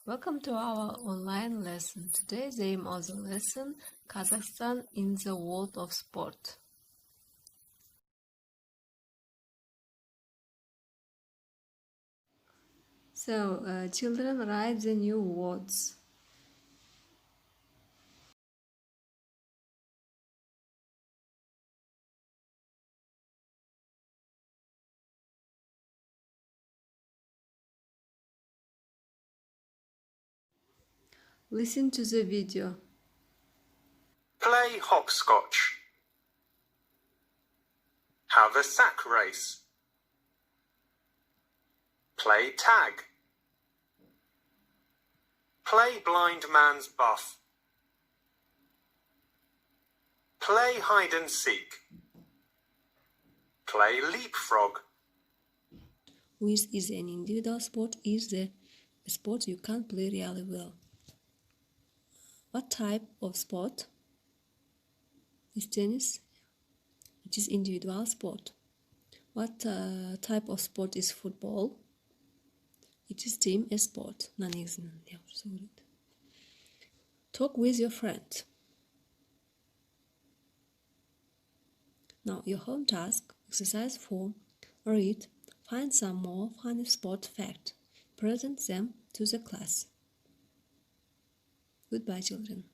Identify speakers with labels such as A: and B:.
A: Welcome to our online lesson. Today the aim of the lesson, Kazakhstan in the world of sport. So, children write the new words. Listen to the video.
B: Play hopscotch. Have a sack race. Play tag. Play blind man's buff. Play hide and seek. Play leapfrog.
A: Which is an individual sport, is a sport you can play really well. What type of sport is tennis? It is individual sport. What type of sport is football? It is team sport. Talk with your friend. Now your home task, exercise 4, read, find some more funny sport facts, present them to the class. Goodbye, children.